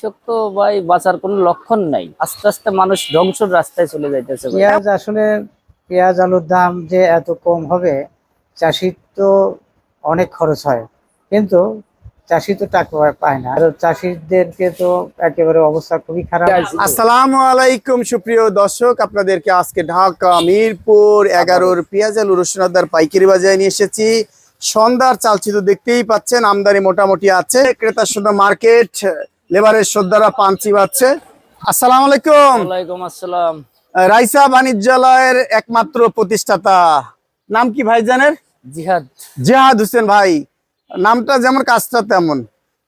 কৃষক তো ভাই বাঁচার কোনো লক্ষণ নাই, আস্তে আস্তে মানুষ ধ্বংসের রাস্তায় চলে যাইতেছে ভাই। পেঁয়াজ আসলে পেঁয়াজ আলুর দাম যে এত কম হবে, চাষির তো অনেক খরচ হয়, কিন্তু চাষি তো টাকা পায় না। আর চাষিদেরকে তো একেবারে অবস্থা খুবই খারাপ। আসসালামু আলাইকুম সুপ্রিয় দর্শক, আপনাদেরকে আজকে ঢাকা মিরপুর 11-র পেঁয়াজ আলু রসুনাদার পাইকারি বাজারে নিয়ে এসেছি। সন্ধ্যার চালচিত্র দেখতেই পাচ্ছেন, আমদানি মোটামুটি আছে, ক্রেতার সন্ধ্যা মার্কেট, লেবারের সর্দারা পাঞ্চি পাচ্ছে। আসসালামু আলাইকুম। ওয়ালাইকুম আসসালাম। রাইসা বাণিজ্যালয়ের একমাত্র প্রতিষ্ঠাতা, নাম কি ভাইজানের? জিহাদ। জিহাদ হোসেন ভাই, নামটা যেমন কাজটা তেমন।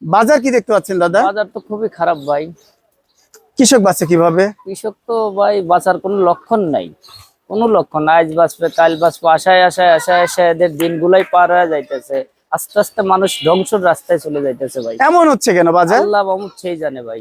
বাজার কি দেখতে পাচ্ছেন দাদা? বাজার তো খুবই খারাপ ভাই। কৃষক বাঁচে কিভাবে? কৃষক তো ভাই বাঁচার কোনো লক্ষণ নাই, কোনো লক্ষণ নাই। আজ বাঁচবে কাল বাঁচবে, আশায় আশায় আশায় আশায় এদের দিনগুলাই পার হয়ে যাইতেছে। আস্তে আস্তে মানুষ ধ্বংসের রাস্তায় চলে যাইতেছে ভাই। এমন হচ্ছে কেন বাজার? আল্লাহ সেই জানে ভাই।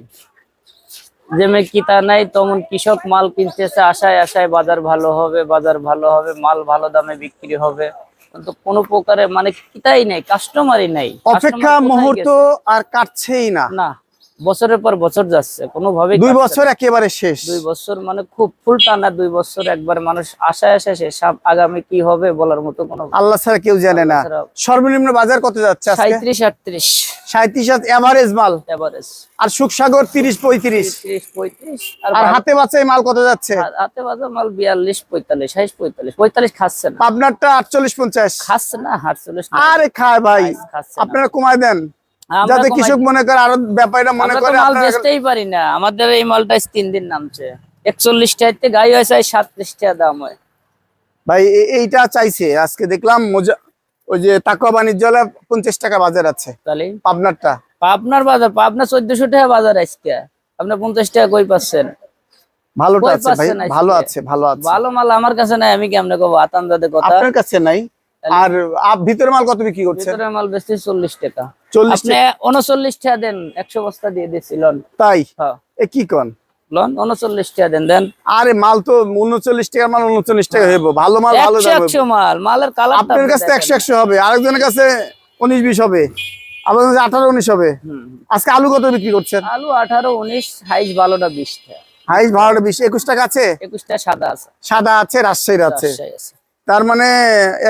যেমন কিতা নাই তেমন কৃষক মাল কিনতেছে আশায় আশায় বাজার ভালো হবে, বাজার ভালো হবে, মাল ভালো দামে বিক্রি হবে, কিন্তু কোনো প্রকারে মানে কিতাই নাই, কাস্টমারই নাই। অপেক্ষা মুহূর্ত আর কাটছেই না। না, বছরের পর বছর যাচ্ছে, কোনোভাবেই 2 বছর একেবারে শেষ। 2 বছর মানে খুব ফুল টানা 2 বছর একবার মানুষ আশায় আশায় শেষ। আগামী কি হবে বলার মতো কোনো আল্লাহ ছাড়া কেউ জানে না। সর্বনিম্ন বাজার কত যাচ্ছে আজকে? 37-38 37 এভারেজ মাল, এভারেজ। আর সুখসাগর 30-35। 30-35 আর হাতে বাঁচাই মাল কত যাচ্ছে? হাতে বাজার মাল 42-45, 45 45 খাচ্ছে না। আপনারটা 48-50 খাচ্ছে না, 48 না। আরে খায় ভাই, খাচ্ছে না। আপনারা কমায় দেন আমরা যাতে কমাই কৃষক মনে করে, আরো ব্যাপারীরা মনে আমরা তো করে মাল আপনারা। বেচতেই পারি না। আমাদের এই মালটা 3 দিন নামছে 41 টাকাতে, গাই হয়েছে 37 টাকা দাম হয় ভাই এইটা চাইছে আজকে দেখলাম ওই যে তাকুয়া বাণিজ্যালয় 50 টাকা বাজার আছে। তাহলে আপনারটা? পাবনার বাজার, পাবনা 1400 টাকা বাজার আজকে, আপনি 50 টাকা কই পাচ্ছেন? ভালোটা কই আছে ভাই, পাচ্ছেন আজকে? ভালো আছে, ভালো আছে। ভালো মাল আমার কাছে নাই, আমি কেমনে কব? আতান্দাদের কথা আপনার কাছে নাই। আর ভিতরের মাল কত বিক্রি করছেন? ভিতরের মাল বেচছি 40 টাকা। 40 আপনি 39 টাকা দেন, 100 বস্তা দিয়ে দিছিলেন। তাই? হ্যাঁ এ কি কোন? লন 39 টাকা দেন। দেন। আরে মাল তো 39 টাকার মাল 39 টাকা হইব। ভালো মাল ভালো দাম হবে। 100 মাল, মালের কালার আপনার কাছে 100 হবে, আরেকজনের কাছে 19-20 হবে, আপনার কাছে 18-19 হবে। আজকে আলু কত বিক্রি করছেন? আলু 18-19, হাইস ভালোটা 20 টাকা। হাইস ভালোটা 20-21 টাকা আছে। 21 টাকা সাদা আছে। সাদা আছে, রাজশাহীর আছে। রাজশাহী আছে। তার মানে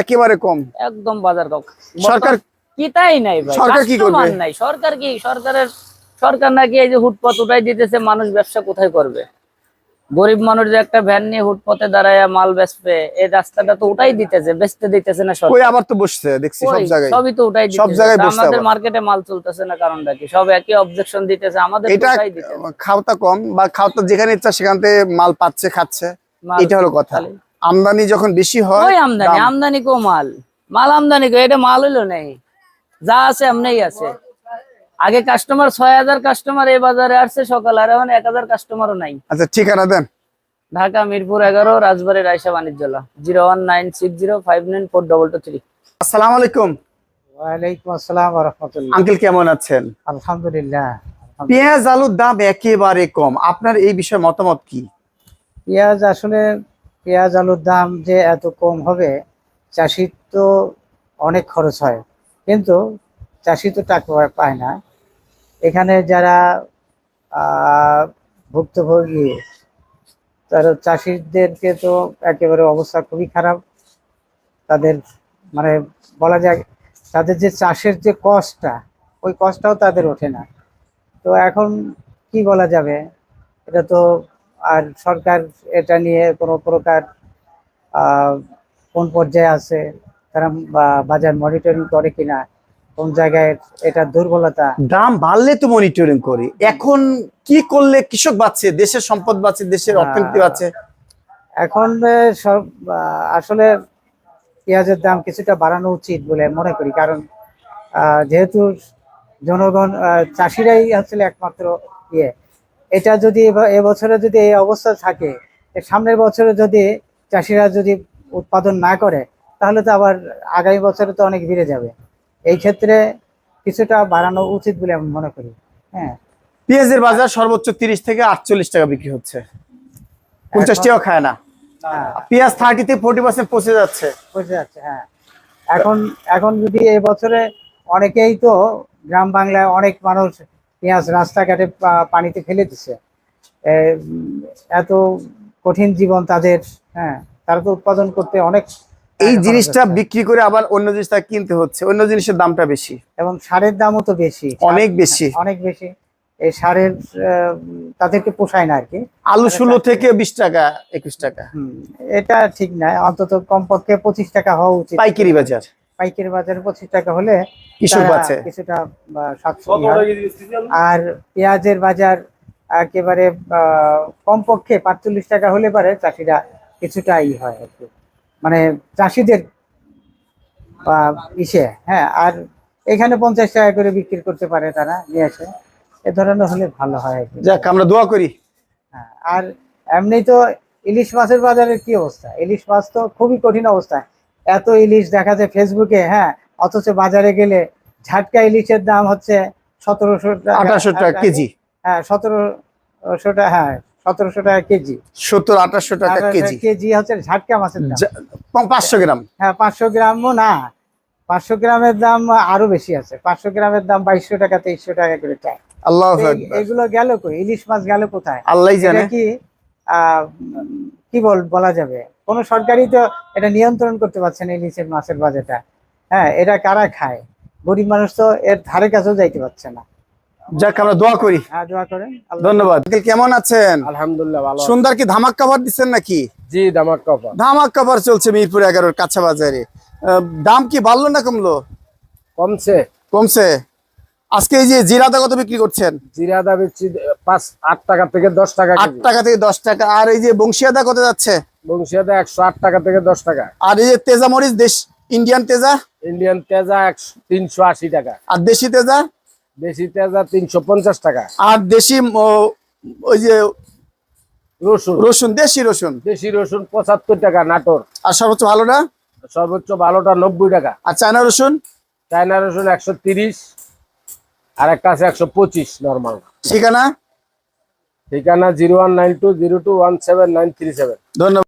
একেবারে কম। একদম বাজার কম। সরকার কিতাই নাই ভাই। সরকার কি করবে? কাস্টমার নাই। সরকার কি? সরকার নাকি এই যে হুটপথ উঠাই দিতেছে, মানুষ ব্যবসা কোথায় করবে? গরিব মানুষ যে একটা ভ্যান নিয়ে হুটপথে দাঁড়ায় মাল বেচবে, এই রাস্তাটা তো উঠাই দিতেছে, বেচতে দিতেছে না কই? সরকার। আবার তো বসছে দেখছি সব জায়গায়। সবই তো উঠাই দিতেছে। সব জায়গায় বসছে। আমাদের আবার মার্কেটে মাল চলতেছে না, কারণটা কি? সব একই অবজেকশন দিতেছে, আমাদের এটা উঠাই দিতেছে। খাওয়াটা কম, বা খাওয়াটা যেখানে ইচ্ছা সেখান থেকে মাল পাচ্ছে, খাচ্ছে। মাল এটা হলো কথা। খালি। আমদানি যখন বেশি হয়, ওই আমদানি, দাম। আমদানি কো মাল, মাল আমদানি কো, এটা মাল হইলো নেই, যা আছে এমনিই আছে। আগে কাস্টমার 6000 কাস্টমার এই বাজারে আসছে সকাল, আর এখন 1000 কাস্টমারও নাই। আচ্ছা ঠিকানা দেন। ঢাকা মিরপুর 11, রাজবাড়ী রাইসা বাণিজ্যালয়, 01960594223। আসসালামু আলাইকুম। ওয়ালাইকুম আসসালাম ওয়া রাহমাতুল্লাহ। আঙ্কেল কেমন আছেন? আলহামদুলিল্লাহ। পেঁয়াজ আলুর দাম একেবারে কম, আপনার এই বিষয়ে মতামত কি? পেঁয়াজ আসলে পেঁয়াজ আলুর দাম যে এত কম হবে, চাষির তো অনেক খরচ হয়, কিন্তু চাষি তো টাকা পায় না। এখানে যারা ভুক্তভোগী, তারা চাষিদেরকে তো একেবারে অবস্থা খুবই খারাপ। তাদের মানে বলা যায়, তাদের যে চাষের যে কষ্টটা, ওই কষ্টটাও তাদের ওঠে না। তো এখন কি বলা যাবে? এটা তো, আর সরকার এটা নিয়ে কোনো প্রকার কোন পর্যায়ে আছে, তারা বাজার মনিটরিং করে কিনা, কোন জায়গায় এটা দুর্বলতা। দাম বাড়লে তো মনিটরিং করি, এখন কি করলে কৃষক বাঁচছে, দেশের সম্পদ বাঁচে, দেশের অর্থনীতি বাঁচে? এখন সব আসলে পেঁয়াজের দাম কিছুটা বাড়ানো উচিত বলে মনে করি, কারণ যেহেতু জনগণ, চাষিরাই আসলে একমাত্র ইয়ে। এটা যদি এবছরে যদি এই অবস্থা থাকে, সামনের বছরে যদি চাষিরা যদি উৎপাদন না করে, তাহলে তো আবার আগামী বছরে তো অনেক বেড়ে যাবে। এই ক্ষেত্রে কিছুটা বাড়ানো উচিত বলে আমি মনে করি। হ্যাঁ, পেঁয়াজের বাজার সর্বোচ্চ 30 থেকে 48 টাকা বিক্রি হচ্ছে, 50 টাকাও খায় না। পেঁয়াজ 30 থেকে 40% পচে যাচ্ছে। বুঝতে যাচ্ছে। হ্যাঁ, এখন এখন যদি এই বছরে অনেকেই তো গ্রাম বাংলায় অনেক মানুষ পেঁয়াজ রাস্তাঘাটে পানিতে ফেলে দিচ্ছে। এত কঠিন জীবন তাদের, হ্যাঁ, তারা তো উৎপাদন করতে অনেক এই টাকা খরচ জিনিসটা হচ্ছে। বিক্রি করে আবার অন্য জিনিসটা কিনতে হচ্ছে, অন্য জিনিসের দামটা বেশি, এবং সারের দামও তো বেশি, অনেক বেশি। অনেক বেশি। এই সারের তাদেরকে পোষায় না আর কি। আলু 16 থেকে 20 টাকা 21 টাকা এটা ঠিক নয়, অন্তত কমপক্ষে 25 টাকা হওয়া উচিত পাইকারি বাজার। পাইকারি বাজারে 25 টাকা হলে কৃষক তারা বাঁচে। কিছুটা স্বাচ্ছন্দ্য হয়। আর পেঁয়াজের বাজার একেবারে কমপক্ষে 45 টাকা হলে পারে চাষিরা কিছুটা হয় আর কি, মানে চাষিদের ইসে, হ্যাঁ। আর এখানে 50 টাকা করে বিক্রি করতে পারে তারা নিয়ে আসে, এ ধরনের হলে ভালো হয় আর কি। যাক, আমরা দোয়া করি। হ্যাঁ, আর এমনি তো ইলিশ মাছের বাজারের কি অবস্থা, ইলিশ মাছ তো খুবই কঠিন অবস্থা। এত ইলিশ দেখা যায় ফেসবুকে, হ্যাঁ, অথচ বাজারে গেলে ঝাটকা ইলিশের দাম হচ্ছে 1700 টাকা, 1800 টাকা কেজি। হ্যাঁ 1700 টাকা, হ্যাঁ 1700 টাকা কেজি। 70-1800 টাকা কেজি। কেজি হচ্ছে ঝাটকা মাছের দাম। 500 গ্রাম। হ্যাঁ 500 গ্রামও না, 500 গ্রামের দাম আরো বেশি আছে। 500 গ্রামের দাম 2200 টাকা 2300 টাকা করে চায়। আল্লাহু আকবার। এগুলো গেল কই, ইলিশ মাছ গেল কোথায়? আল্লাহই এটা জানে। কি কি বলা যাবে, কোন সরকারই তো এটা নিয়ন্ত্রণ করতে পারছে না ইলিশের মাছের বাজারটা। হ্যাঁ, এটা কারা খায়? গরিব মানুষ তো এর ধারে কাছেও যাইতে পারছে না। যাক, আমরা দোয়া করি। হ্যাঁ, দোয়া করেন। ধন্যবাদ। কেমন আছেন? আলহামদুলিল্লাহ ভালো। সুন্দর কি ধামাক কভার দিচ্ছেন নাকি? জি, দামাক কপা ধামাক কভার চলছে মিরপুর 11 কাঁচা বাজারে। দাম কি বাড়লো না কমলো? কমছে। কমছে। আজকে এই যে জিরাদা কত বিক্রি করছেন? জিরা দা বেচছি 8 টাকা থেকে 10 টাকা 8 কেজি। টাকা থেকে 10 টাকা। আর এই যে বংশিয়াদা কত যাচ্ছে? বংশিয়াদা 108 টাকা থেকে 10 টাকা। আর এই যে তেজা মরিচ দেশ ইন্ডিয়ান তেজা? ইন্ডিয়ান তেজা 380 টাকা। আর দেশি তেজা? দেশি তেজা 350 টাকা। আর দেশি ওই যে রসুন, রসুন, দেশি রসুন? দেশি রসুন 75 টাকা নাটোর। আর সর্বোচ্চ ভালোটা? সর্বোচ্চ ভালোটা 90 টাকা। আর চায়না রসুন? চায়না রসুন 130, আর একটা আছে 125 নরমাল। ঠিকানা? ঠিকানা 019202179737। ধন্যবাদ।